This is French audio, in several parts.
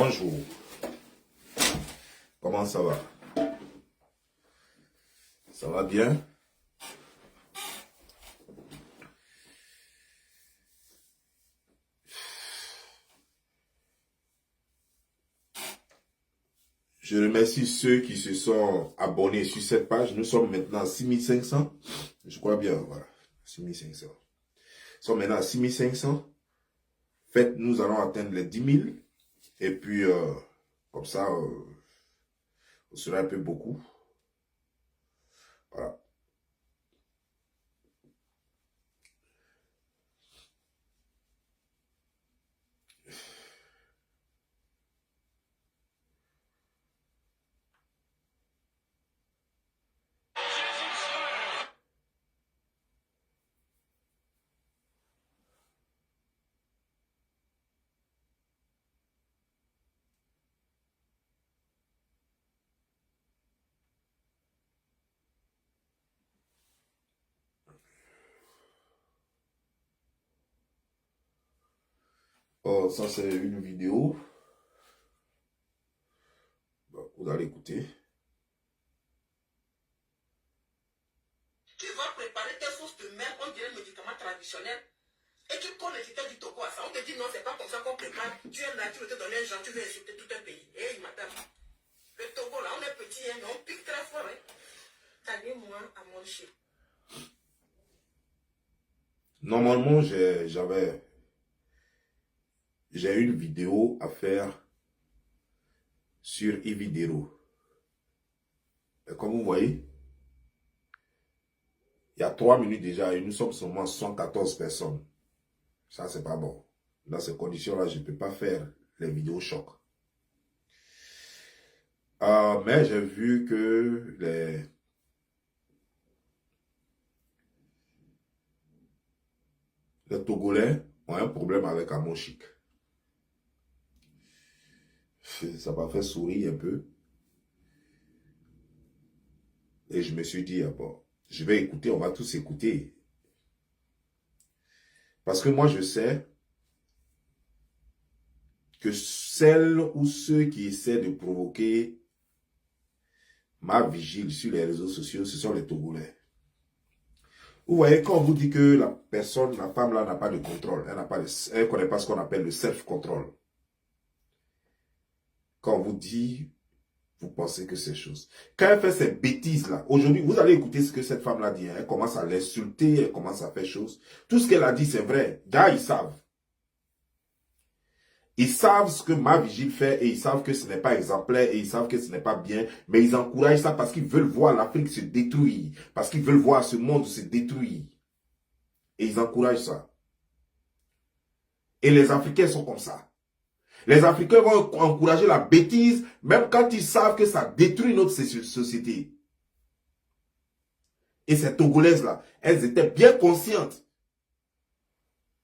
Bonjour. Comment ça va? Ça va bien? Je remercie ceux qui se sont abonnés sur cette page. Nous sommes maintenant à 6500. Je crois bien, voilà. 6500. Nous sommes maintenant à 6500. Faites, nous allons atteindre les 10 000. Et puis, comme ça, on sera un peu beaucoup. Voilà. Oh, ça c'est une vidéo. Bon, vous allez écouter. Tu vas préparer tes sauces de merde, on dirait un médicament traditionnel. Et tu connais l'étiquette du Togo à ça. On te dit non, c'est pas comme ça qu'on prépare. Tu es là, tu veux te donner un genre, tu veux insulter tout un pays. Hé, madame. Le Togo là, on est petit, hein, mais on pique très fort. Hein. T'as dit moi à mon chien. Normalement, j'ai une vidéo à faire sur Evidero. Et comme vous voyez, il y a 3 minutes déjà et nous sommes seulement 114 personnes. Ça, c'est pas bon. Dans ces conditions-là, je ne peux pas faire les vidéos chocs. Mais j'ai vu que les Togolais ont un problème avec Amoshik. Ça m'a fait sourire un peu. Et je me suis dit, ah bon, je vais écouter, on va tous écouter. Parce que moi, je sais que celles ou ceux qui essaient de provoquer ma vigile sur les réseaux sociaux, ce sont les Togolais. Vous voyez, quand on vous dit que la personne, la femme là, n'a pas de contrôle, elle ne connaît pas ce qu'on appelle le self-control. Quand on vous dit, vous pensez que c'est chose. Quand elle fait ces bêtises-là, aujourd'hui, vous allez écouter ce que cette femme-là dit. Hein, elle commence à l'insulter, elle commence à faire chose. Tout ce qu'elle a dit, c'est vrai. Gars, ils savent. Ils savent ce que ma vigile fait et ils savent que ce n'est pas exemplaire et ils savent que ce n'est pas bien. Mais ils encouragent ça parce qu'ils veulent voir l'Afrique se détruire. Parce qu'ils veulent voir ce monde se détruire. Et ils encouragent ça. Et les Africains sont comme ça. Les Africains vont encourager la bêtise, même quand ils savent que ça détruit notre société. Et ces Togolaises-là, elles étaient bien conscientes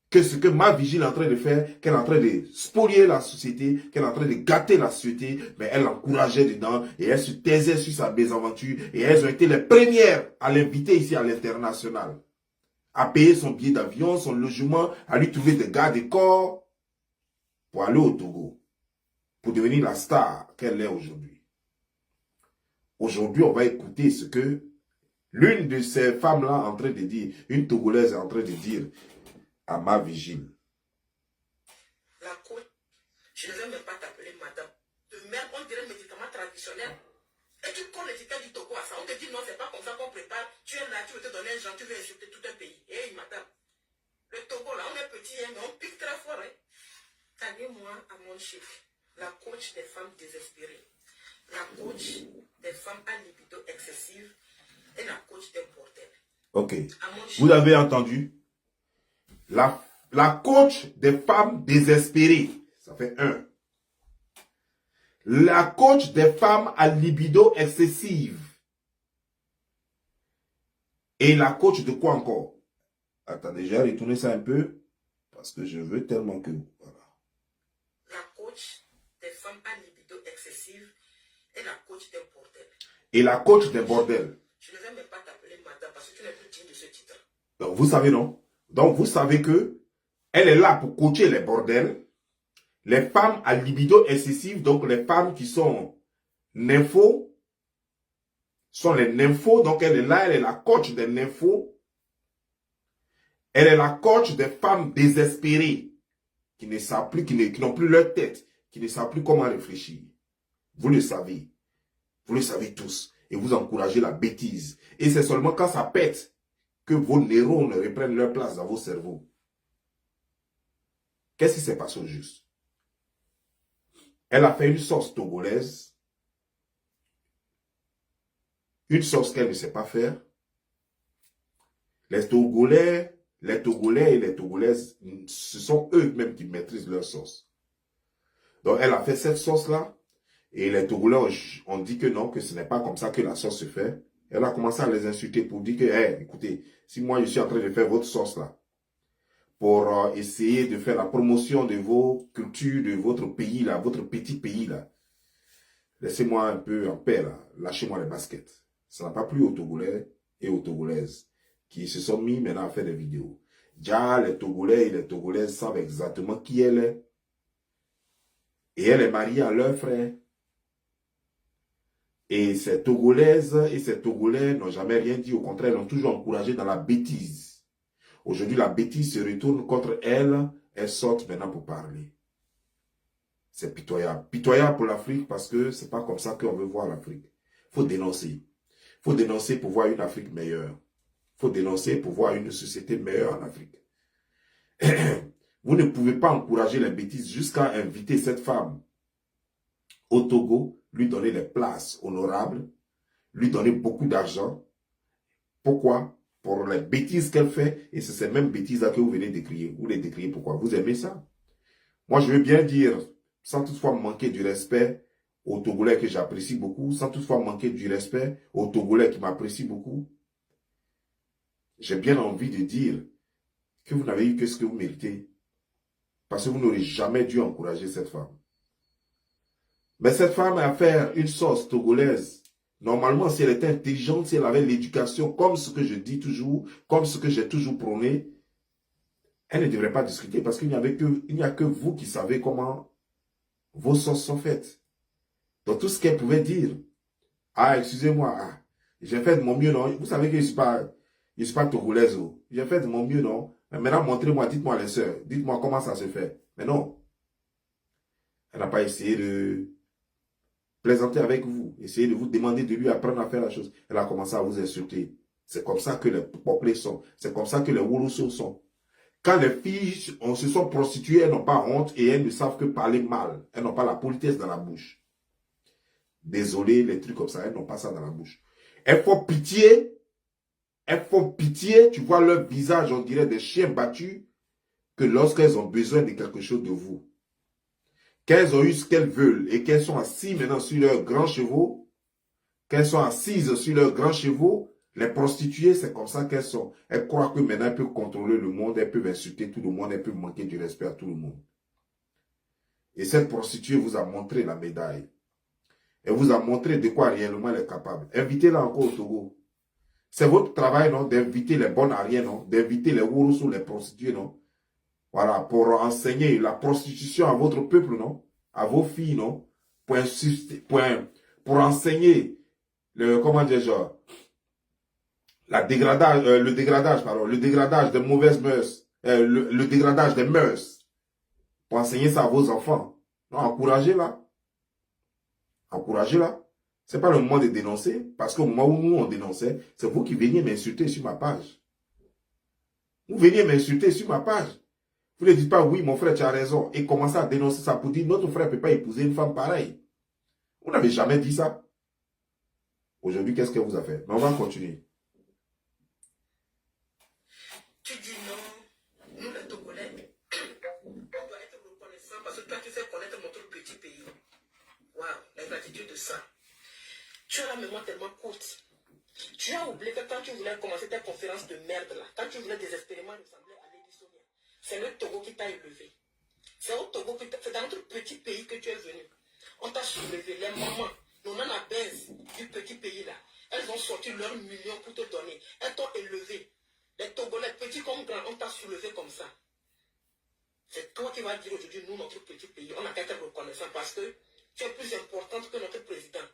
que ce que ma vigile est en train de faire, qu'elle est en train de spolier la société, qu'elle est en train de gâter la société, mais elle l'encourageait dedans et elle se taisait sur sa mésaventure et elles ont été les premières à l'inviter ici à l'international, à payer son billet d'avion, son logement, à lui trouver des gardes des corps pour aller au Togo, pour devenir la star qu'elle est aujourd'hui. Aujourd'hui, on va écouter ce que l'une de ces femmes-là est en train de dire, une Togolaise est en train de dire à ma vigile. La côte, je ne vais même pas t'appeler madame. De merde, on dirait un médicament traditionnel. Et tu connais l'étiquette du Togo à ça. On te dit non, c'est pas comme ça qu'on prépare. Tu es là, tu veux te donner un genre, tu veux insulter tout un pays. Hé, madame. Le Togo là, on est petit, hein, mais on pique très fort. Hein. T'as dit moi à mon chef, la coach des femmes désespérées, la coach des femmes à libido excessive et la coach des bordels. Ok. Vous avez entendu? La coach des femmes désespérées. Ça fait 1. La coach des femmes à libido excessive. Et la coach de quoi encore? Attendez, j'ai retourné ça un peu. Parce que je veux tellement que... Voilà. La coach des femmes à libido excessive et la coach des bordels. Et la coach des bordels. Je ne vais même pas t'appeler madame parce que tu n'es plus digne de ce titre. Donc vous savez non? Donc vous savez que elle est là pour coacher les bordels. Les femmes à libido excessif, donc les femmes qui sont nymphos, sont les nymphos. Donc elle est là, elle est la coach des nymphos. Elle est la coach des femmes désespérées qui ne savent plus, qui n'ont plus leur tête, qui ne savent plus comment réfléchir. Vous le savez. Vous le savez tous. Et vous encouragez la bêtise. Et c'est seulement quand ça pète que vos neurones reprennent leur place dans vos cerveaux. Qu'est-ce qui s'est passé au juste? Elle a fait une sauce togolaise. Une sauce qu'elle ne sait pas faire. Les Togolais et les Togolaises, ce sont eux-mêmes qui maîtrisent leur sauce. Donc, elle a fait cette sauce-là. Et les Togolais ont dit que non, que ce n'est pas comme ça que la sauce se fait. Elle a commencé à les insulter pour dire que, hey, écoutez, si moi je suis en train de faire votre sauce-là, pour essayer de faire la promotion de vos cultures, de votre pays, là, votre petit pays, là, laissez-moi un peu en paix, là. Lâchez-moi les baskets. Ça n'a pas plu aux Togolais et aux Togolaises qui se sont mis maintenant à faire des vidéos. Déjà, les Togolais et les Togolaises savent exactement qui elle est. Et elle est mariée à leur frère. Et ces Togolaises et ces Togolais n'ont jamais rien dit. Au contraire, ils l'ont toujours encouragé dans la bêtise. Aujourd'hui, la bêtise se retourne contre elle. Elle sort maintenant pour parler. C'est pitoyable. Pitoyable pour l'Afrique parce que c'est pas comme ça qu'on veut voir l'Afrique. Il faut dénoncer. Il faut dénoncer pour voir une Afrique meilleure. Il faut dénoncer pour voir une société meilleure en Afrique. Vous ne pouvez pas encourager les bêtises jusqu'à inviter cette femme au Togo, lui donner les places honorables, lui donner beaucoup d'argent. Pourquoi? Pour les bêtises qu'elle fait, et c'est ces mêmes bêtises-là que vous venez d'écrire. Vous les décrivez pourquoi? Vous aimez ça? Moi, je veux bien dire, sans toutefois manquer du respect aux Togolais que j'apprécie beaucoup, sans toutefois manquer du respect aux Togolais qui m'apprécient beaucoup, j'ai bien envie de dire que vous n'avez eu que ce que vous méritez. Parce que vous n'aurez jamais dû encourager cette femme. Mais cette femme a fait une sauce togolaise. Normalement, si elle était intelligente, si elle avait l'éducation, comme ce que je dis toujours, comme ce que j'ai toujours prôné, elle ne devrait pas discuter parce qu'il n'y a que vous qui savez comment vos sauces sont faites. Donc tout ce qu'elle pouvait dire, ah, excusez-moi, ah, j'ai fait de mon mieux, non? Vous savez que je ne suis pas togolaise. J'ai fait de mon mieux, non? Mais maintenant, montrez-moi, dites-moi les sœurs, dites-moi comment ça se fait. Mais non. Elle n'a pas essayé de plaisanter avec vous, essayer de vous demander de lui apprendre à faire la chose. Elle a commencé à vous insulter. C'est comme ça que les Poplés sont. C'est comme ça que les Woloso sont. Quand les filles se sont prostituées, elles n'ont pas honte et elles ne savent que parler mal. Elles n'ont pas la politesse dans la bouche. Désolé, les trucs comme ça, elles n'ont pas ça dans la bouche. Elles font pitié. Elles font pitié. Tu vois leur visage, on dirait des chiens battus, que lorsqu'elles ont besoin de quelque chose de vous. Qu'elles ont eu ce qu'elles veulent et qu'elles sont assises maintenant sur leurs grands chevaux, qu'elles sont assises sur leurs grands chevaux, les prostituées, c'est comme ça qu'elles sont. Elles croient que maintenant elles peuvent contrôler le monde, elles peuvent insulter tout le monde, elles peuvent manquer du respect à tout le monde. Et cette prostituée vous a montré la médaille. Elle vous a montré de quoi réellement elle est capable. Invitez-la encore au Togo. C'est votre travail, non, d'inviter les bonnes ariens, non, d'inviter les Woloso, les prostituées, non. Voilà, pour enseigner la prostitution à votre peuple, non? À vos filles, non? Pour enseigner comment dire, genre, le dégradage des mauvaises mœurs, le dégradage des mœurs. Pour enseigner ça à vos enfants. Non, encouragez-la. Encouragez-la. Ce n'est pas le moment de dénoncer, parce qu'au moment où nous on dénonçait, c'est vous qui veniez m'insulter sur ma page. Vous veniez m'insulter sur ma page. Vous ne dites pas, oui, mon frère, tu as raison, et commencez à dénoncer ça pour dire, notre frère ne peut pas épouser une femme pareille. Vous n'avez jamais dit ça. Aujourd'hui, qu'est-ce qu'elle vous a fait? Mais on va continuer. Tu dis non, nous les Togolais, on doit être reconnaissants parce que toi, tu fais connaître notre petit pays. Waouh, la gratitude de ça. Tu as la mémoire tellement courte. Tu as oublié que quand tu voulais commencer tes conférences de merde là, quand tu voulais désespérément ressembler à Lady Sonia, c'est le Togo qui t'a élevé. C'est au Togo c'est dans notre petit pays que tu es venu. On t'a soulevé, les mamans, nos nanas baises du petit pays là. Elles ont sorti leurs millions pour te donner. Elles t'ont élevé. Les Togolais, petits comme grands, on t'a soulevé comme ça. C'est toi qui vas dire aujourd'hui, nous, notre petit pays, on n'a qu'à être reconnaissant parce que tu es plus importante que notre président.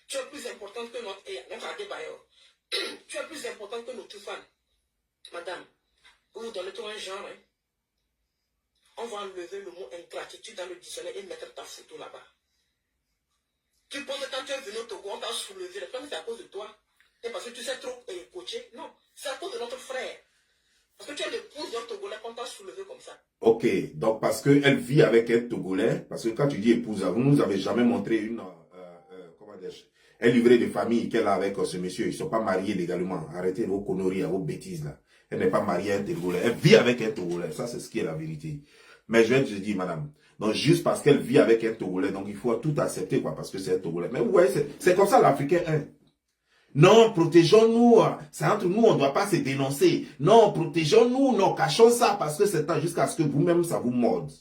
Tu es plus importante que notre Adebayor. Tu es plus importante que notre fans. Madame, vous vous donnez tout un genre. Hein? On va enlever le mot ingratitude dans le dictionnaire et mettre ta photo là-bas. Tu penses que quand tu es venu au Togo, on t'a soulevé. Comme c'est à cause de toi. Et parce que tu sais trop coacher. Non, c'est à cause de notre frère. Parce que tu es l'épouse d'un Togolais qu'on t'a soulevé comme ça. Ok, donc parce qu'elle vit avec un Togolais, parce que quand tu dis épouse, vous ne nous avez jamais montré une, comment dire, un livret de famille qu'elle a avec ce monsieur. Ils ne sont pas mariés légalement. Arrêtez vos conneries, vos bêtises là. Elle n'est pas mariée à un Togolais. Elle vit avec un Togolais. Ça, c'est ce qui est la vérité. Mais je vais te dire, madame, donc juste parce qu'elle vit avec un Togolais, donc il faut tout accepter, quoi, parce que c'est un Togolais. Mais vous voyez, c'est comme ça l'Africain est. Non, protégeons-nous. C'est entre nous, on ne doit pas se dénoncer. Non, protégeons-nous. Non, cachons ça parce que c'est temps jusqu'à ce que vous-même, ça vous morde.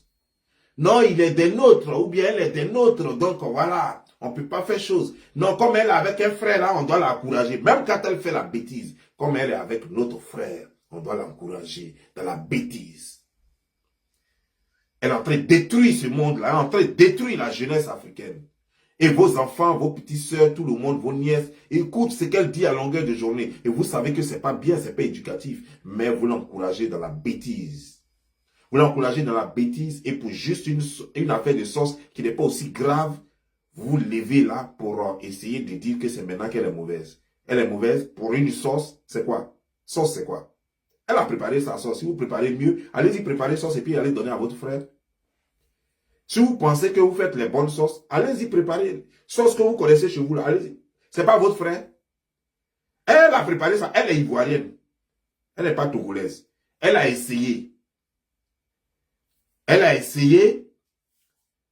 Non, il est des nôtres ou bien elle est des nôtres. Donc voilà, on ne peut pas faire chose. Non, comme elle est avec un frère là, on doit l'encourager. Même quand elle fait la bêtise, comme elle est avec notre frère, on doit l'encourager dans la bêtise. Elle est en train de détruire ce monde-là, elle est en train de détruire la jeunesse africaine. Et vos enfants, vos petites sœurs, tout le monde, vos nièces, écoutent ce qu'elle dit à longueur de journée. Et vous savez que c'est pas bien, c'est pas éducatif. Mais vous l'encouragez dans la bêtise. Vous l'encouragez dans la bêtise et pour juste une affaire de sauce qui n'est pas aussi grave, vous levez là pour essayer de dire que c'est maintenant qu'elle est mauvaise. Elle est mauvaise pour une sauce, c'est quoi? Sauce, c'est quoi? Elle a préparé sa sauce. Si vous préparez mieux, allez-y préparer sauce et puis allez donner à votre frère. Si vous pensez que vous faites les bonnes sauces, allez-y préparer. Sauce que vous connaissez chez vous, là, allez-y. C'est pas votre frère. Elle a préparé ça. Elle est ivoirienne. Elle n'est pas togolaise. Elle a essayé. Elle a essayé.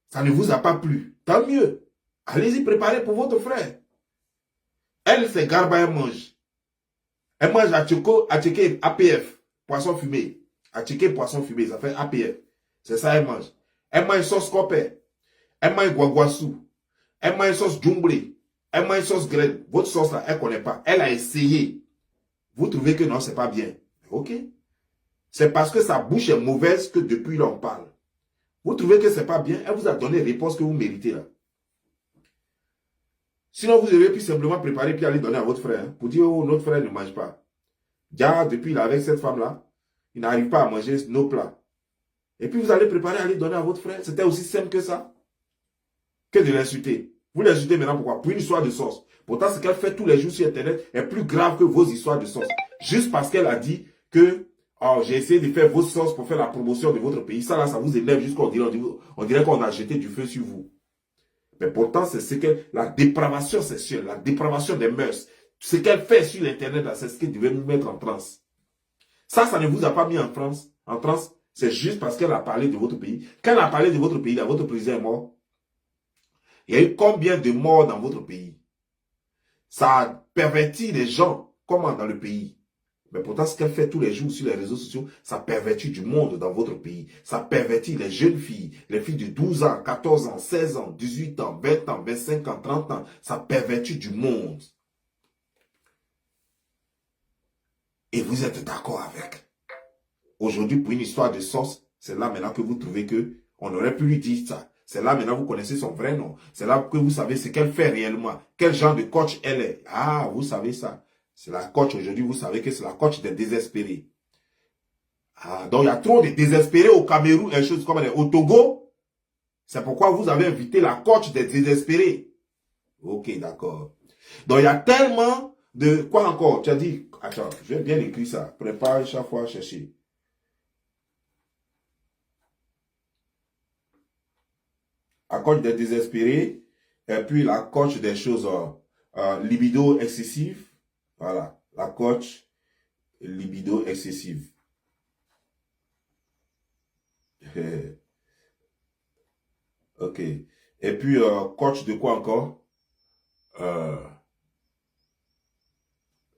Ça ne vous a pas plu. Tant mieux. Allez-y préparer pour votre frère. Elle, c'est garba, elle mange. Elle mange à checker APF, poisson fumé. À checker poisson fumé, ça fait APF. C'est ça, elle mange. Elle mange sauce copé. Elle mange guaguassou. Elle mange sauce djumbré. Elle mange sauce graine. Votre sauce là, elle ne connaît pas. Elle a essayé. Vous trouvez que non, c'est pas bien. Ok. C'est parce que sa bouche est mauvaise que depuis là, on parle. Vous trouvez que c'est pas bien. Elle vous a donné la réponse que vous méritez là. Sinon, vous devez plus simplement préparer puis aller donner à votre frère. Hein, pour dire, oh, notre frère ne mange pas. Déjà, depuis là, avec cette femme là, il n'arrive pas à manger nos plats. Et puis vous allez préparer à aller donner à votre frère. C'était aussi simple que ça. Que de l'insulter. Vous l'insultez maintenant pourquoi? Pour une histoire de sauce. Pourtant, ce qu'elle fait tous les jours sur Internet est plus grave que vos histoires de sauce. Juste parce qu'elle a dit que oh, j'ai essayé de faire vos sauces pour faire la promotion de votre pays. Ça là, ça vous énerve jusqu'on dirait qu'on a jeté du feu sur vous. Mais pourtant, c'est ce que la dépravation sexuelle, la dépravation des mœurs, ce qu'elle fait sur l'Internet, c'est ce qui devait nous mettre en transe. Ça ne vous a pas mis en transe. C'est juste parce qu'elle a parlé de votre pays. Quand elle a parlé de votre pays, là, votre président est mort. Il y a eu combien de morts dans votre pays? Ça a perverti les gens. Comment dans le pays? Mais pourtant, ce qu'elle fait tous les jours sur les réseaux sociaux, ça pervertit du monde dans votre pays. Ça pervertit les jeunes filles, les filles de 12 ans, 14 ans, 16 ans, 18 ans, 20 ans, 25 ans, 30 ans. Ça pervertit du monde. Et vous êtes d'accord avec. Aujourd'hui, pour une histoire de sauce, c'est là maintenant que vous trouvez que on aurait pu lui dire ça. C'est là maintenant que vous connaissez son vrai nom. C'est là que vous savez ce qu'elle fait réellement. Quel genre de coach elle est. Ah, vous savez ça. C'est la coach aujourd'hui, vous savez que c'est la coach des désespérés. Ah, donc il y a trop de désespérés au Cameroun et choses comme au Togo. C'est pourquoi vous avez invité la coach des désespérés. Ok, d'accord. Donc il y a tellement de... Quoi encore? Tu as dit... Attends, je vais bien écrire ça. Prépare chaque fois à chercher. La coach des désespérés. Et puis la coach des choses libido excessive. Voilà. La coach libido excessive. Ok. Et puis coach de quoi encore?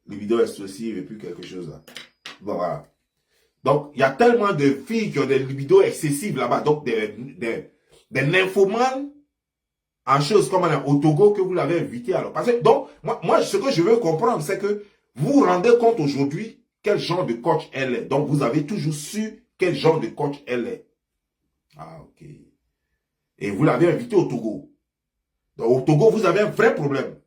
Libido excessive et puis quelque chose là. Bon, voilà. Donc, il y a tellement de filles qui ont des libido excessives là-bas. Donc, des nymphomanes en choses comme au Togo que vous l'avez invité. Alors, parce que, donc, moi, ce que je veux comprendre, c'est que vous vous rendez compte aujourd'hui quel genre de coach elle est. Donc, vous avez toujours su quel genre de coach elle est. Ah, ok. Et vous l'avez invité au Togo. Donc, au Togo, vous avez un vrai problème.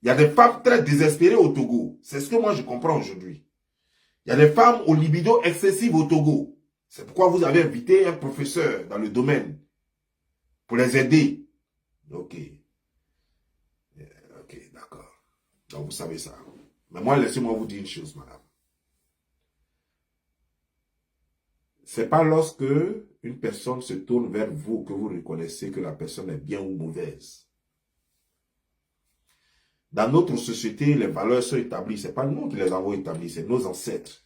Il y a des femmes très désespérées au Togo. C'est ce que moi, je comprends aujourd'hui. Il y a des femmes au libido excessif au Togo. C'est pourquoi vous avez invité un professeur dans le domaine pour les aider. Ok. Ok, d'accord. Donc, vous savez ça. Mais moi, laissez-moi vous dire une chose, madame. C'est pas lorsque une personne se tourne vers vous que vous reconnaissez que la personne est bien ou mauvaise. Dans notre société, les valeurs sont établies. Ce n'est pas nous qui les avons établies, c'est nos ancêtres.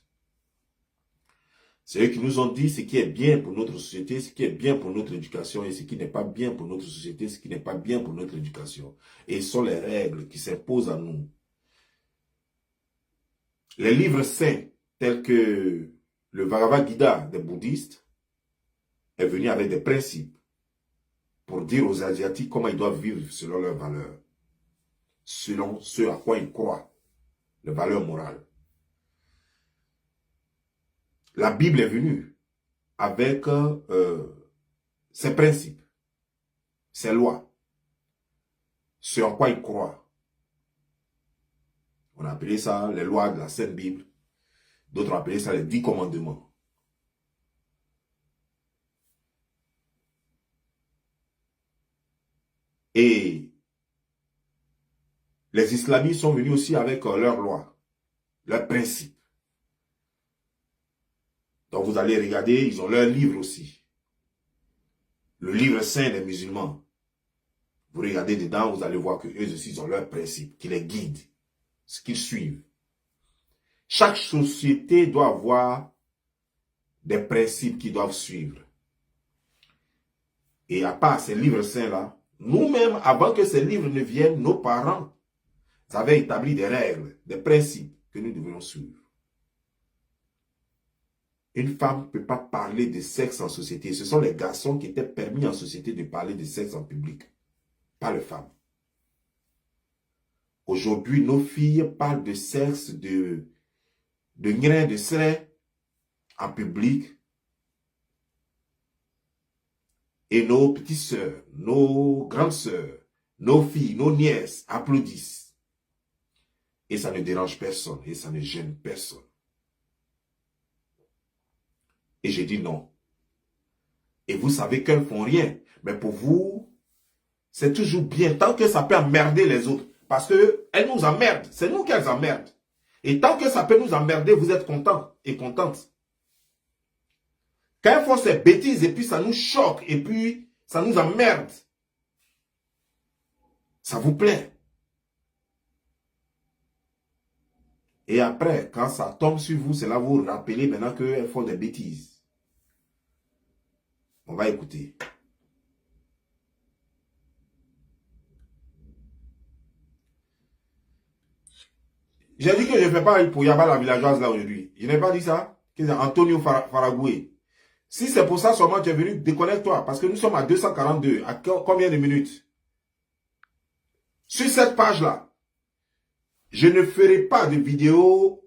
C'est eux qui nous ont dit ce qui est bien pour notre société, ce qui est bien pour notre éducation et ce qui n'est pas bien pour notre société, ce qui n'est pas bien pour notre éducation. Et ce sont les règles qui s'imposent à nous. Les livres saints, tels que le Bhagavad Gita des bouddhistes, est venu avec des principes pour dire aux Asiatiques comment ils doivent vivre selon leurs valeurs, selon ce à quoi ils croient, les valeurs morales. La Bible est venue avec ses principes, ses lois, ce en quoi ils croient. On a appelé ça les lois de la Sainte Bible. D'autres ont appelé ça les 10 commandements. Et les islamistes sont venus aussi avec leurs lois, leurs principes. Donc vous allez regarder, ils ont leur livre aussi. Le livre saint des musulmans. Vous regardez dedans, vous allez voir qu'eux aussi, ils ont leurs principes qui les guident, ce qu'ils suivent. Chaque société doit avoir des principes qu'ils doivent suivre. Et à part ces livres saints-là, nous-mêmes, avant que ces livres ne viennent, nos parents avaient établi des règles, des principes que nous devons suivre. Une femme ne peut pas parler de sexe en société. Ce sont les garçons qui étaient permis en société de parler de sexe en public, pas les femmes. Aujourd'hui, nos filles parlent de sexe, de grains de serre en public. Et nos petites sœurs, nos grandes sœurs, nos filles, nos nièces applaudissent. Et ça ne dérange personne et ça ne gêne personne. Et j'ai dit non. Et vous savez qu'elles ne font rien. Mais pour vous, c'est toujours bien. Tant que ça peut emmerder les autres. Parce qu'elles nous emmerdent. C'est nous qu'elles emmerdent. Et tant que ça peut nous emmerder, vous êtes contents et contentes. Quand elles font ces bêtises et puis ça nous choque et puis ça nous emmerde. Ça vous plaît. Et après, quand ça tombe sur vous, c'est là vous vous rappelez maintenant qu'elles font des bêtises. On va écouter. J'ai dit que je ne fais pas pour Yaba la villageoise là aujourd'hui. Je n'ai pas dit ça. C'est Antonio Faragoué. Si c'est pour ça seulement tu es venu, déconnecte-toi. Parce que nous sommes à 242. À combien de minutes? Sur cette page-là, je ne ferai pas de vidéo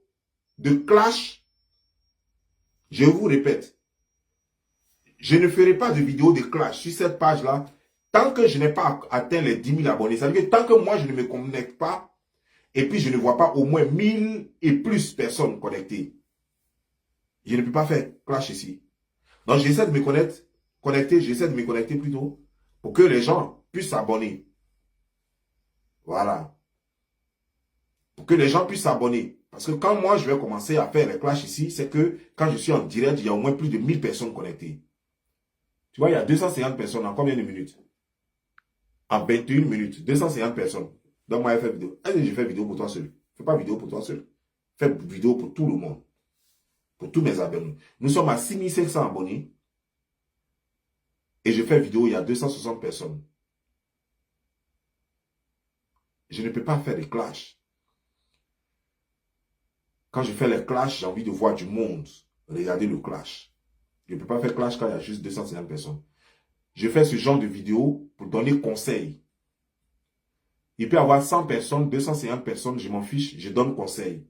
de clash. Je vous répète. Je ne ferai pas de vidéo de clash sur cette page-là tant que je n'ai pas atteint les 10 000 abonnés. Ça veut dire que tant que moi, je ne me connecte pas et puis je ne vois pas au moins 1000 et plus personnes connectées, je ne peux pas faire clash ici. Donc, j'essaie de me j'essaie de me connecter plutôt pour que les gens puissent s'abonner. Voilà. Pour que les gens puissent s'abonner. Parce que quand moi, je vais commencer à faire les clashs ici, c'est que quand je suis en direct, il y a au moins plus de 1000 personnes connectées. Tu vois, il y a 250 personnes en combien de minutes? En 21 minutes, 250 personnes. Donc, moi, je fais vidéo. Est-ce que je fais vidéo pour toi seul? Fais pas vidéo pour toi seul. Fais vidéo pour tout le monde. Pour tous mes abonnés. Nous sommes à 6500 abonnés. Et je fais vidéo, il y a 260 personnes. Je ne peux pas faire des clashs. Quand je fais les clashs, j'ai envie de voir du monde. Regardez le clash. Je ne peux pas faire clash quand il y a juste 250 personnes. Je fais ce genre de vidéo pour donner conseil. Il peut y avoir 100 personnes, 250 personnes, je m'en fiche, je donne conseil.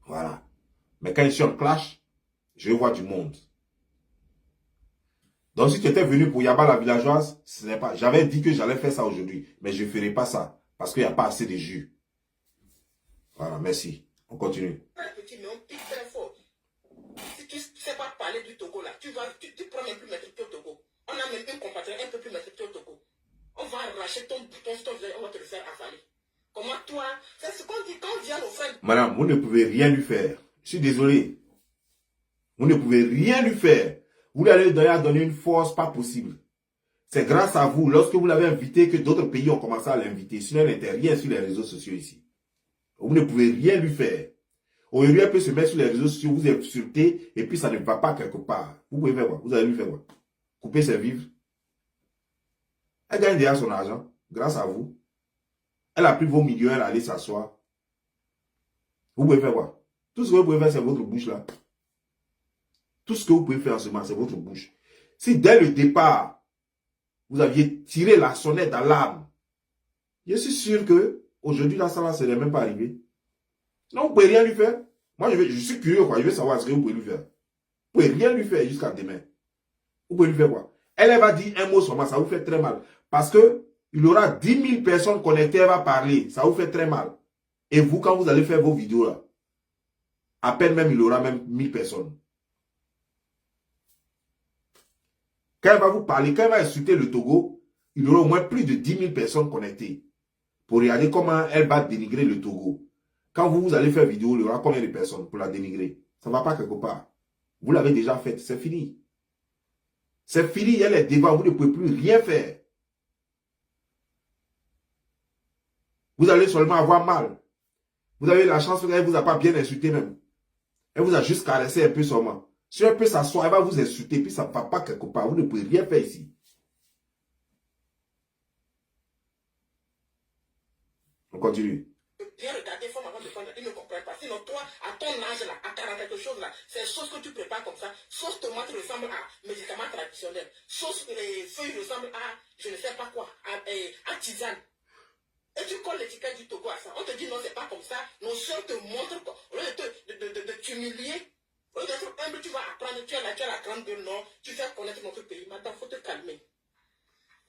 Voilà. Mais quand je suis en clash, je vois du monde. Donc, si tu étais venu pour Yaba la villageoise, ce n'est pas. J'avais dit que j'allais faire ça aujourd'hui. Mais je ne ferai pas ça. Parce qu'il n'y a pas assez de jus. Voilà, merci. On continue. Petit, mais on pique très fort. Si tu ne sais pas parler du Togo, là, tu prends même plus maîtrise au Togo. On a même une compatriote un peu plus maîtrise au Togo. On va arracher ton bouton, on va te le faire avaler. Comment toi, c'est ce qu'on dit quand on vient nos frères. Madame, vous ne pouvez rien lui faire. Je suis désolé. Vous ne pouvez rien lui faire. Vous lui allez donner une force pas possible. C'est grâce à vous, lorsque vous l'avez invité, que d'autres pays ont commencé à l'inviter. Sinon, elle n'était rien sur les réseaux sociaux ici. Vous ne pouvez rien lui faire. Aujourd'hui, elle peut se mettre sur les réseaux sociaux, vous insulter, et puis ça ne va pas quelque part. Vous pouvez faire quoi? Vous allez lui faire quoi? Couper ses vivres. Elle gagne déjà son argent, grâce à vous. Elle a pris vos millions, elle est allée s'asseoir. Vous pouvez faire quoi? Tout ce que vous pouvez faire, c'est votre bouche là. Tout ce que vous pouvez faire en ce moment, c'est votre bouche. Si dès le départ, vous aviez tiré la sonnette d'alarme, je suis sûr que aujourd'hui, là, ça ne serait même pas arrivé. Non, vous ne pouvez rien lui faire. Moi, je suis curieux, quoi. Je veux savoir ce que vous pouvez lui faire. Vous ne pouvez rien lui faire jusqu'à demain. Vous pouvez lui faire quoi? Elle va dire un mot seulement, ça vous fait très mal. Parce que il y aura 10 000 personnes connectées, elle va parler. Ça vous fait très mal. Et vous, quand vous allez faire vos vidéos là, à peine même, il y aura même 1000 personnes. Quand elle va vous parler, quand elle va insulter le Togo, il y aura au moins plus de 10 000 personnes connectées. Pour regarder comment elle va dénigrer le Togo. Quand vous allez faire vidéo, il y aura combien de personnes pour la dénigrer? Ça ne va pas quelque part. Vous l'avez déjà fait, c'est fini. C'est fini, elle est devant, vous ne pouvez plus rien faire. Vous allez seulement avoir mal. Vous avez la chance qu'elle ne vous a pas bien insulté même. Elle vous a juste caressé un peu seulement. Si elle peut s'asseoir, elle va vous insulter, puis ça ne va pas quelque part. Vous ne pouvez rien faire ici. On continue. Bien regarder, faut avant de prendre, ils ne comprennent pas. Sinon, toi, à ton âge là, à 40 quelque chose là, c'est sauce que tu prépares comme ça. Sauce tomate ressemble à médicament traditionnel. Sauce les feuilles ressemblent à, je ne sais pas quoi, à tisane. Et tu colles l'étiquette du Togo à ça. On te dit non, c'est pas comme ça. Nos soeurs te montrent, au lieu de t'humilier, au lieu d'être humble, tu vas apprendre, tu as la grande gueule, non, tu fais connaître notre pays. Maintenant, il faut te calmer.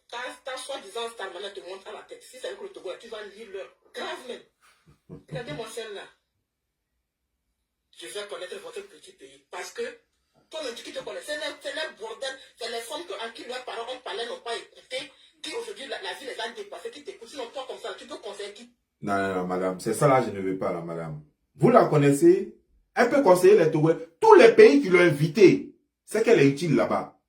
Ta soi-disant star maintenant te monte à la tête. Si c'est avec le Togo, là, tu vas lire leur grave même. Regardez-moi celle-là. Je vais connaître votre petit pays. Parce que, toi-même, tu qui te connais, c'est les bordel, c'est les femmes à qui leurs parents ont parlé, n'ont pas écouté, qui aujourd'hui, la vie les a dépassés, qui t'écoutent. Sinon, toi, comme ça, tu peux conseiller qui? Non, non, non, madame. C'est ça là, je ne veux pas, là, madame. Vous la connaissez? Elle peut conseiller les Togolais. Tous les pays qui l'ont invitée, c'est qu'elle est utile là-bas.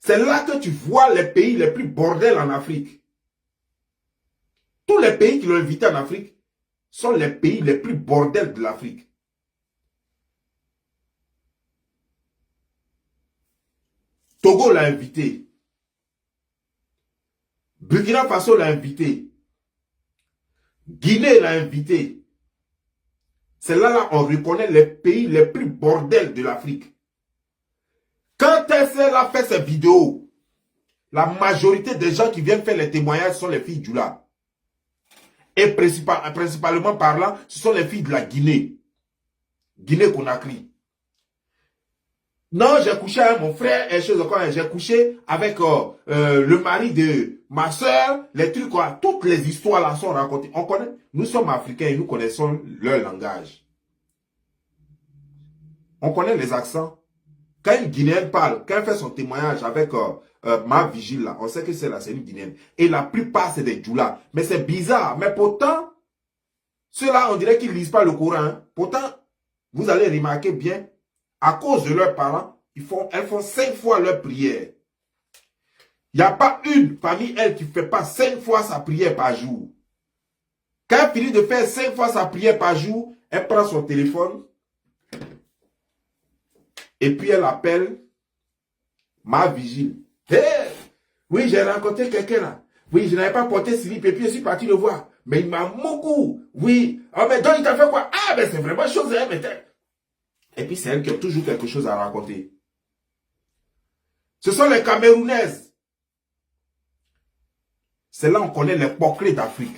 C'est là que tu vois les pays les plus bordels en Afrique. Tous les pays qui l'ont invitée en Afrique sont les pays les plus bordels de l'Afrique. Togo l'a invité. Burkina Faso l'a invité. Guinée l'a invité. C'est là on reconnaît les pays les plus bordels de l'Afrique. Quand elle a fait ses vidéos, la majorité des gens qui viennent faire les témoignages sont les filles du là. Et principalement parlant, ce sont les filles de la Guinée. Guinée-Conakry. Non, j'ai couché avec mon frère, j'ai couché avec le mari de ma soeur, les trucs quoi. Toutes les histoires là sont racontées. On connaît, nous sommes africains et nous connaissons leur langage. On connaît les accents. Quand une Guinéenne parle, quand elle fait son témoignage avec ma vigile là, on sait que c'est là, c'est une Guinéenne. Et la plupart c'est des Djoula. Mais c'est bizarre. Mais pourtant, ceux-là, on dirait qu'ils ne lisent pas le Coran. Hein. Pourtant, vous allez remarquer bien, à cause de leurs parents, elles font 5 fois leur prière. Il n'y a pas une parmi elles qui ne fait pas 5 fois sa prière par jour. Quand elle finit de faire 5 fois sa prière par jour, elle prend son téléphone et puis elle appelle ma vigile. Hey, oui, j'ai rencontré quelqu'un là. Oui, je n'avais pas porté slip et puis je suis parti le voir. Mais il m'a beaucoup. Oui. Ah, mais donc il t'a fait quoi? Ah, mais c'est vraiment chose. Hein, mais et puis c'est elle qui a toujours quelque chose à raconter. Ce sont les Camerounaises. C'est là qu'on connaît les porclés d'Afrique.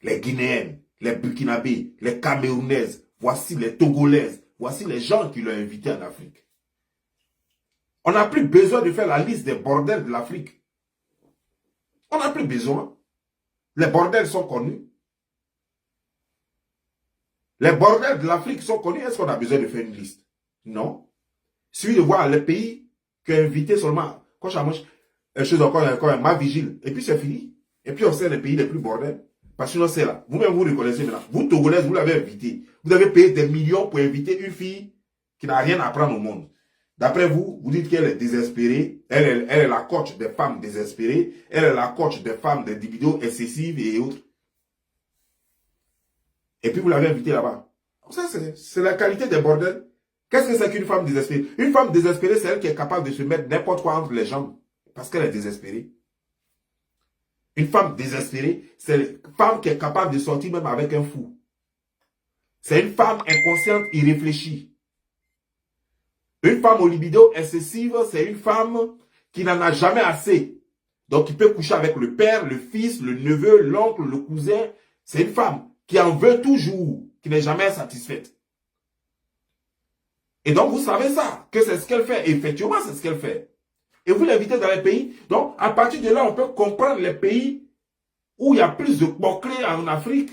Les Guinéennes, les Burkinabés, les Camerounaises. Voici les Togolaises. Voici les gens qui l'ont invité en Afrique. On n'a plus besoin de faire la liste des bordels de l'Afrique. On n'a plus besoin. Les bordels sont connus. Les bordels de l'Afrique sont connus. Est-ce qu'on a besoin de faire une liste? Non. Il suffit de voir les pays qui ont invité seulement. Quand je mange, chose encore ma vigile. Et puis c'est fini. Et puis on sait les pays les plus bordels. Parce que sinon c'est là. Vous-même vous reconnaissez maintenant. Vous, Togolaises, vous l'avez invité. Vous avez payé des millions pour inviter une fille qui n'a rien à apprendre au monde. D'après vous, vous dites qu'elle est désespérée. Elle est la coach des femmes désespérées. Elle est la coach des femmes d'individus excessives et autres. Et puis vous l'avez invitée là-bas. Ça, c'est la qualité des bordels. Qu'est-ce que c'est qu'une femme désespérée? Une femme désespérée, c'est elle qui est capable de se mettre n'importe quoi entre les jambes. Parce qu'elle est désespérée. Une femme désespérée, c'est une femme qui est capable de sortir même avec un fou. C'est une femme inconsciente, irréfléchie. Une femme au libido excessive, c'est une femme qui n'en a jamais assez. Donc, il peut coucher avec le père, le fils, le neveu, l'oncle, le cousin. C'est une femme qui en veut toujours, qui n'est jamais satisfaite. Et donc, vous savez ça, que c'est ce qu'elle fait. Et effectivement, c'est ce qu'elle fait. Et vous l'invitez dans les pays. Donc, à partir de là, on peut comprendre les pays où il y a plus de bouclés en Afrique.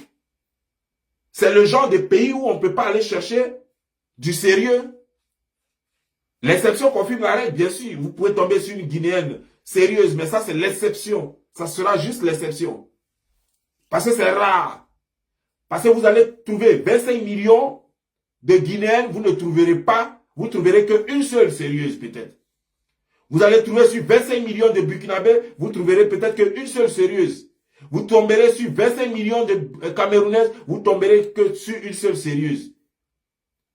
C'est le genre de pays où on ne peut pas aller chercher du sérieux. L'exception confirme la règle, bien sûr. Vous pouvez tomber sur une Guinéenne sérieuse, mais ça, c'est l'exception. Ça sera juste l'exception. Parce que c'est rare. Parce que vous allez trouver 25 millions de Guinéennes, vous ne trouverez pas, vous trouverez qu'une seule sérieuse peut-être. Vous allez trouver sur 25 millions de Burkinabés, vous trouverez peut-être qu'une seule sérieuse. Vous tomberez sur 25 millions de Camerounaises, vous tomberez que sur une seule sérieuse.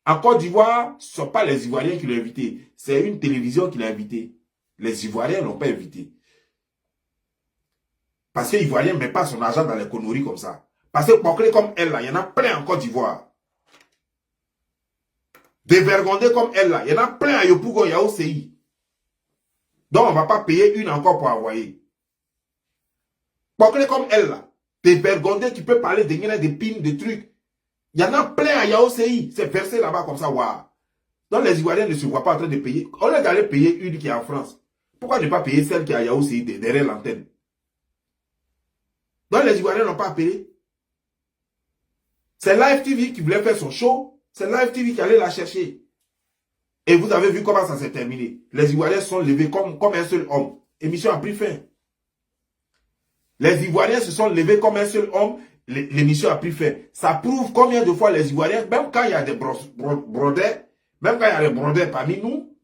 En Côte d'Ivoire, ce ne sont pas les Ivoiriens qui l'ont invité. C'est une télévision qui l'a invité. Les Ivoiriens ne l'ont pas invité. Parce que les Ivoiriens ne mettent pas son argent dans les conneries comme ça. Parce que bouclés comme elle, là, il y en a plein en Côte d'Ivoire. Dévergondés comme elle, là, il y en a plein à Yopougon, il y a OCI. Donc, on ne va pas payer une encore pour envoyer. Bouclés comme elle, là, dévergondés qui peut parler des pines, des trucs. Il y en a plein à Yaoséi. C'est versé là-bas comme ça. Waouh. Donc les Ivoiriens ne se voient pas en train de payer. On est allé payer une qui est en France. Pourquoi ne pas payer celle qui est à Yaoséi derrière l'antenne? Donc les Ivoiriens n'ont pas payé. C'est Live TV qui voulait faire son show. C'est Live TV qui allait la chercher. Et vous avez vu comment ça s'est terminé. Les Ivoiriens sont levés comme un seul homme. Émission a pris fin. Les Ivoiriens se sont levés comme un seul homme. L'émission a pris fin. Ça prouve combien de fois les Ivoiriens, même quand il y a des brodets, même quand il y a des brodets parmi nous,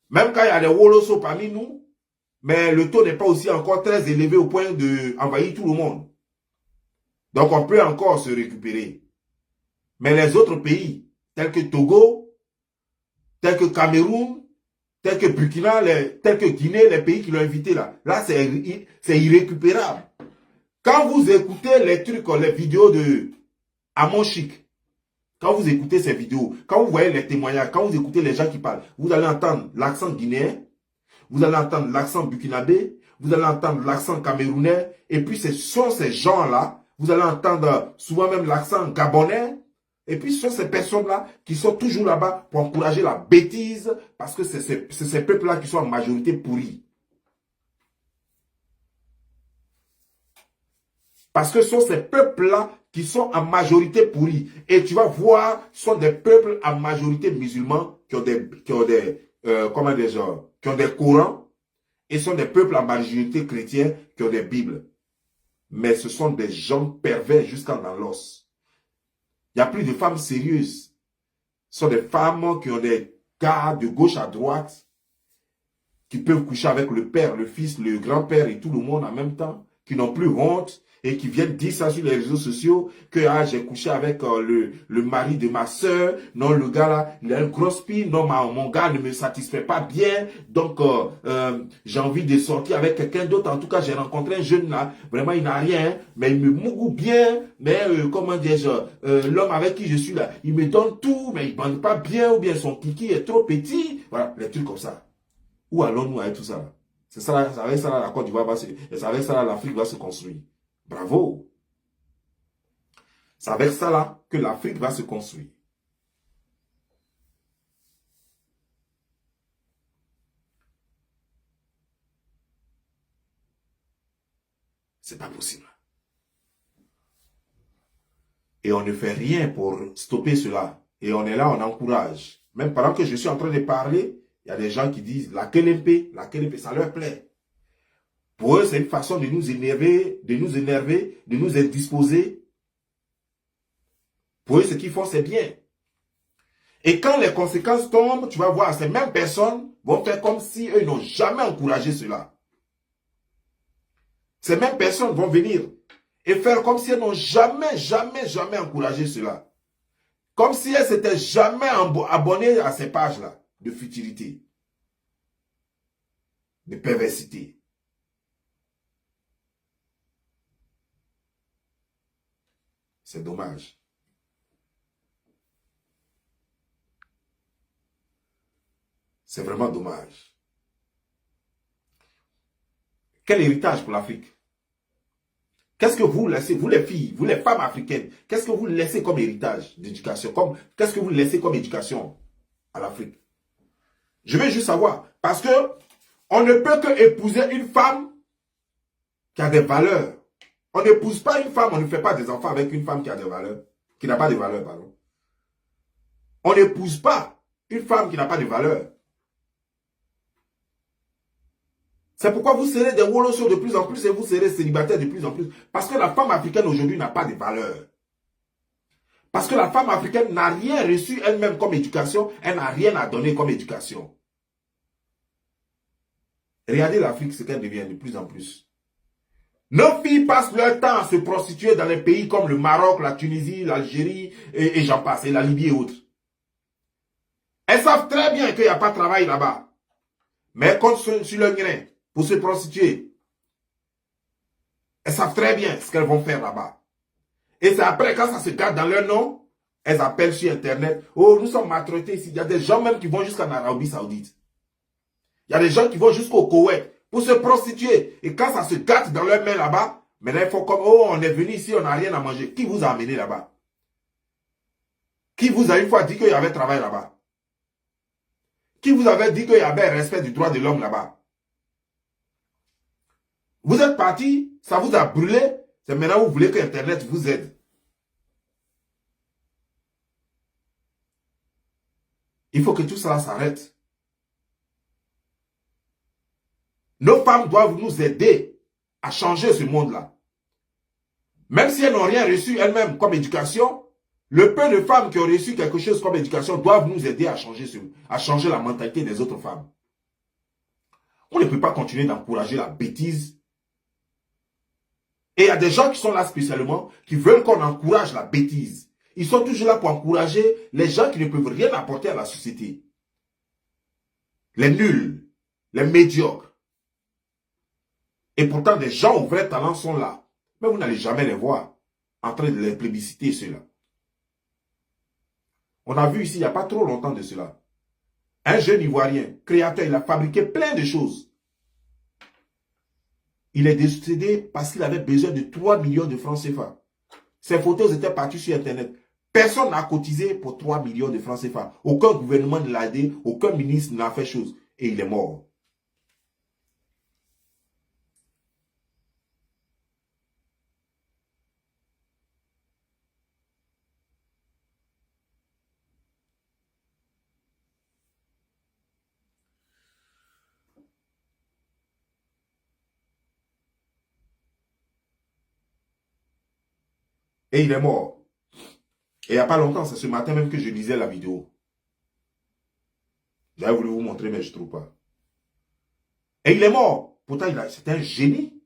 même quand il y a des Woloso parmi nous, mais le taux n'est pas aussi encore très élevé au point d'envahir tout le monde. Donc on peut encore se récupérer. Mais les autres pays, tels que Togo, tels que Cameroun, tels que Burkina, tels que Guinée, les pays qui l'ont invité là, c'est irrécupérable. Quand vous écoutez les trucs, les vidéos de Amon Chic, quand vous écoutez ces vidéos, quand vous voyez les témoignages, quand vous écoutez les gens qui parlent, vous allez entendre l'accent guinéen, vous allez entendre l'accent burkinabé, vous allez entendre l'accent camerounais, et puis ce sont ces gens-là, vous allez entendre souvent même l'accent gabonais, et puis ce sont ces personnes-là qui sont toujours là-bas pour encourager la bêtise, parce que c'est ces peuples-là qui sont en majorité pourris. Parce que ce sont ces peuples-là qui sont en majorité pourris. Et tu vas voir, ce sont des peuples en majorité musulmans qui ont des courants. Et ce sont des peuples en majorité chrétiens qui ont des bibles. Mais ce sont des gens pervers jusqu'en dans l'os. Il n'y a plus de femmes sérieuses. Ce sont des femmes qui ont des gars de gauche à droite, qui peuvent coucher avec le père, le fils, le grand-père et tout le monde en même temps, qui n'ont plus honte et qui viennent dire ça sur les réseaux sociaux, que j'ai couché avec le mari de ma soeur, non, le gars là, il a une grosse pile, non, mon gars ne me satisfait pas bien, donc j'ai envie de sortir avec quelqu'un d'autre. En tout cas, j'ai rencontré un jeune là, vraiment il n'a rien, mais il me mougoue bien, mais comment dire, l'homme avec qui je suis là, il me donne tout, mais il ne bande pas bien, ou bien son kiki est trop petit, voilà, les trucs comme ça. Où allons-nous avec tout ça là? C'est ça, avec ça là, la Côte d'Ivoire c'est avec ça là, l'Afrique va se construire. Bravo. C'est avec ça là que l'Afrique va se construire. Et on ne fait rien pour stopper cela. Et on est là, on encourage. Même pendant que je suis en train de parler, il y a des gens qui disent la KLMP, ça leur plaît. Pour eux, c'est une façon de nous énerver, de nous indisposer. Pour eux, ce qu'ils font, c'est bien. Et quand les conséquences tombent, tu vas voir, ces mêmes personnes vont faire comme si eux n'ont jamais encouragé cela. Ces mêmes personnes vont venir et faire comme si elles n'ont jamais, jamais, jamais encouragé cela. Comme si elles s'étaient jamais abonnées à ces pages-là de futilité, de perversité. C'est dommage. C'est vraiment dommage. Quel héritage pour l'Afrique? Qu'est-ce que vous laissez, vous les filles, vous les femmes africaines, qu'est-ce que vous laissez comme héritage d'éducation? Qu'est-ce que vous laissez comme éducation à l'Afrique? Je veux juste savoir. Parce que on ne peut que épouser une femme qui a des valeurs. On n'épouse pas une femme, on ne fait pas des enfants avec une femme qui a des valeurs. Qui n'a pas de valeurs, pardon. On n'épouse pas une femme qui n'a pas de valeurs. C'est pourquoi vous serez des Wolosos de plus en plus et vous serez célibataires de plus en plus. Parce que la femme africaine aujourd'hui n'a pas de valeur. Parce que la femme africaine n'a rien reçu elle-même comme éducation. Elle n'a rien à donner comme éducation. Regardez l'Afrique, ce qu'elle devient de plus en plus. Nos filles passent leur temps à se prostituer dans les pays comme le Maroc, la Tunisie, l'Algérie et j'en passe, et la Libye et autres. Elles savent très bien qu'il n'y a pas de travail là-bas. Mais elles comptent sur leur grain pour se prostituer. Elles savent très bien ce qu'elles vont faire là-bas. Et c'est après, quand ça se garde dans leur nom, elles appellent sur Internet. Oh, nous sommes maltraités ici. Il y a des gens même qui vont jusqu'en Arabie Saoudite. Il y a des gens qui vont jusqu'au Koweït pour se prostituer. Et quand ça se gâte dans leur main là-bas, maintenant ils font comme, oh, on est venu ici, on n'a rien à manger. Qui vous a amené là-bas? Qui vous a une fois dit qu'il y avait travail là-bas? Qui vous avait dit qu'il y avait respect du droit de l'homme là-bas? Vous êtes parti, ça vous a brûlé, c'est maintenant vous voulez que Internet vous aide. Il faut que tout cela s'arrête. Nos femmes doivent nous aider à changer ce monde-là. Même si elles n'ont rien reçu elles-mêmes comme éducation, le peu de femmes qui ont reçu quelque chose comme éducation doivent nous aider à changer la mentalité des autres femmes. On ne peut pas continuer d'encourager la bêtise. Et il y a des gens qui sont là spécialement, qui veulent qu'on encourage la bêtise. Ils sont toujours là pour encourager les gens qui ne peuvent rien apporter à la société. Les nuls, les médiocres. Et pourtant, des gens aux vrais talents sont là. Mais vous n'allez jamais les voir en train de les plébisciter, ceux-là. On a vu ici, il n'y a pas trop longtemps de cela. Un jeune Ivoirien, créateur, il a fabriqué plein de choses. Il est décédé parce qu'il avait besoin de 3 millions de francs CFA. Ses photos étaient parties sur Internet. Personne n'a cotisé pour 3 millions de francs CFA. Aucun gouvernement ne l'a aidé, aucun ministre n'a fait chose. Et il est mort. Et il est mort. Et il n'y a pas longtemps, c'est ce matin même que je lisais la vidéo. J'avais voulu vous montrer, mais je ne trouve pas. Et il est mort. Pourtant, c'était un génie.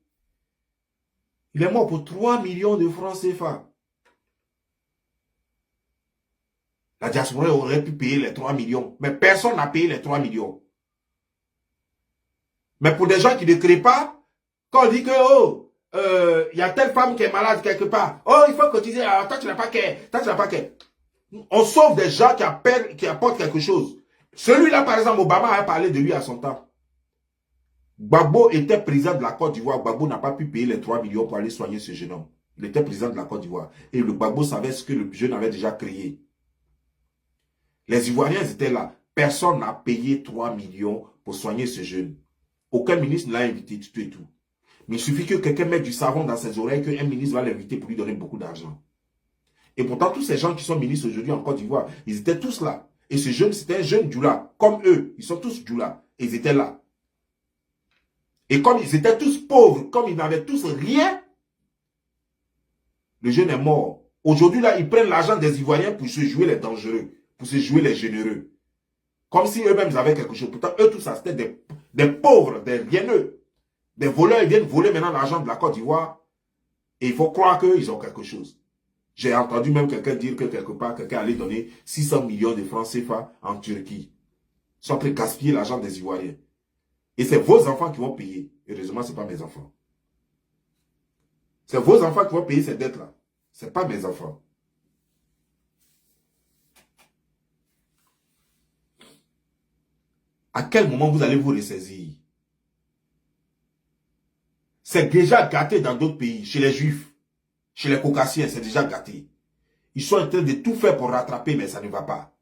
Il est mort pour 3 millions de francs CFA. La diaspora aurait pu payer les 3 millions. Mais personne n'a payé les 3 millions. Mais pour des gens qui ne créent pas, quand on dit que, oh, y a telle femme qui est malade quelque part. Oh, il faut cotiser. Alors, toi, tu n'as pas qu'à. Toi, tu n'as pas qu'à. On sauve des gens qui apportent quelque chose. Celui-là, par exemple, Obama a parlé de lui à son temps. Gbagbo était président de la Côte d'Ivoire. Gbagbo n'a pas pu payer les 3 millions pour aller soigner ce jeune homme. Il était président de la Côte d'Ivoire. Et le Gbagbo savait ce que le jeune avait déjà créé. Les Ivoiriens étaient là. Personne n'a payé 3 millions pour soigner ce jeune. Aucun ministre ne l'a invité, tout et tout. Mais il suffit que quelqu'un mette du savon dans ses oreilles, qu'un ministre va l'inviter pour lui donner beaucoup d'argent. Et pourtant, tous ces gens qui sont ministres aujourd'hui en Côte d'Ivoire, ils étaient tous là. Et ce jeune, c'était un jeune Djoula, comme eux. Ils sont tous Djoula. Ils étaient là. Et comme ils étaient tous pauvres, comme ils n'avaient tous rien, le jeune est mort. Aujourd'hui, là, ils prennent l'argent des Ivoiriens pour se jouer les dangereux, pour se jouer les généreux. Comme si eux-mêmes avaient quelque chose. Pourtant, eux, tout ça, c'était des pauvres, des rieneux. Des voleurs, ils viennent voler maintenant l'argent de la Côte d'Ivoire. Et il faut croire qu'ils ont quelque chose. J'ai entendu même quelqu'un dire que quelque part, quelqu'un allait donner 600 millions de francs CFA en Turquie. Ils sont en train de gaspiller l'argent des Ivoiriens. Et c'est vos enfants qui vont payer. Heureusement, ce n'est pas mes enfants. C'est vos enfants qui vont payer ces dettes-là. Ce n'est pas mes enfants. À quel moment vous allez vous ressaisir? C'est déjà gâté dans d'autres pays, chez les Juifs, chez les Caucasiens, c'est déjà gâté. Ils sont en train de tout faire pour rattraper, mais ça ne va pas.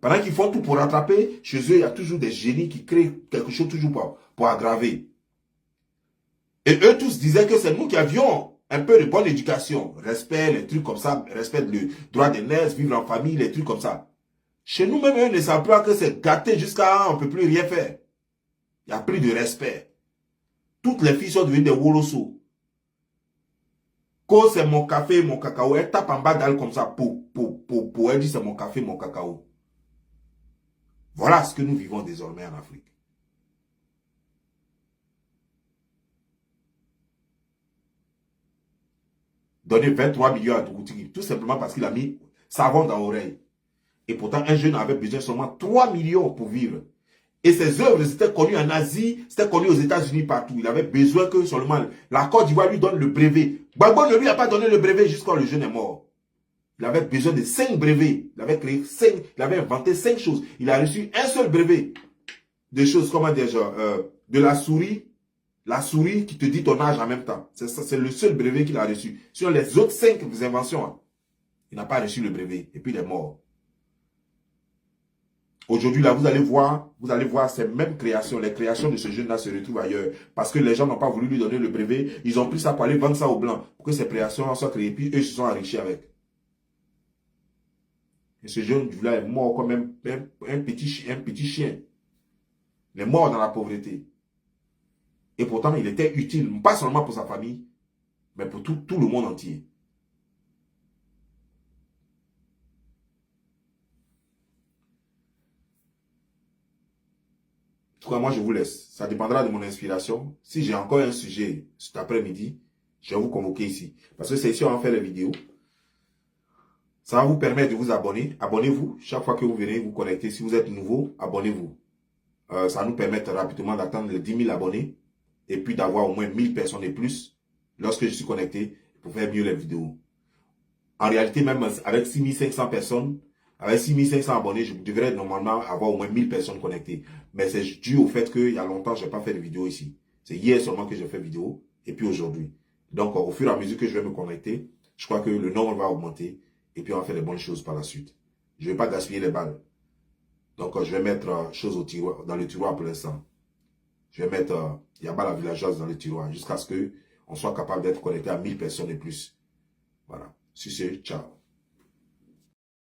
Pendant qu'ils font tout pour rattraper, chez eux, il y a toujours des génies qui créent quelque chose toujours pour aggraver. Et eux tous disaient que c'est nous qui avions un peu de bonne éducation, respect, les trucs comme ça, respect le droit des nègres, vivre en famille, les trucs comme ça. Chez nous-mêmes, eux ne savent pas que c'est gâté jusqu'à on ne peut plus rien faire. Il n'y a plus de respect. Toutes les filles sont devenues des woloso. Quand c'est mon café, mon cacao, elle tape en bas d'elle comme ça, elle dit c'est mon café, mon cacao. Voilà ce que nous vivons désormais en Afrique. Donner 23 millions à Dougoutiri, tout simplement parce qu'il a mis savon dans l'oreille. Et pourtant, un jeune avait besoin seulement 3 millions pour vivre. Et ses œuvres, c'était connu en Asie, c'était connu aux États-Unis, partout. Il avait besoin que seulement la Côte d'Ivoire lui donne le brevet. Gbagbo ne lui a pas donné le brevet jusqu'à le jeune est mort. Il avait besoin de 5 brevets. Il avait créé 5, il avait inventé 5 choses. Il a reçu un seul brevet. Des choses, comment dire, de la souris qui te dit ton âge en même temps. C'est le seul brevet qu'il a reçu. Sur les autres 5 inventions, il n'a pas reçu le brevet. Et puis il est mort. Aujourd'hui, là, vous allez voir ces mêmes créations. Les créations de ce jeune-là se retrouvent ailleurs. Parce que les gens n'ont pas voulu lui donner le brevet. Ils ont pris ça pour aller vendre ça aux Blancs. Pour que ces créations soient créées. Puis eux se sont enrichis avec. Et ce jeune-là est mort comme un petit chien. Il est mort dans la pauvreté. Et pourtant, il était utile, pas seulement pour sa famille, mais pour tout le monde entier. En tout cas, moi, je vous laisse. Ça dépendra de mon inspiration. Si j'ai encore un sujet cet après-midi, je vais vous convoquer ici. Parce que c'est ici qu'on va faire les vidéos. Ça va vous permettre de vous abonner. Abonnez-vous. Chaque fois que vous venez vous connecter, si vous êtes nouveau, abonnez-vous. Ça va nous permettre rapidement d'atteindre les 10 000 abonnés. Et puis d'avoir au moins 1000 personnes et plus lorsque je suis connecté pour faire mieux les vidéos. En réalité, même avec 6500 personnes, avec 6500 abonnés, je devrais normalement avoir au moins 1000 personnes connectées. Mais c'est dû au fait qu'il y a longtemps, je n'ai pas fait de vidéo ici. C'est hier seulement que j'ai fait vidéo et puis aujourd'hui. Donc, au fur et à mesure que je vais me connecter, je crois que le nombre va augmenter et puis on va faire les bonnes choses par la suite. Je ne vais pas gaspiller les balles. Donc, je vais mettre choses dans le tiroir pour l'instant. Je vais mettre Yaba la villageoise dans le tiroir jusqu'à ce qu'on soit capable d'être connecté à 1000 personnes et plus. Voilà. Sur ce, ciao.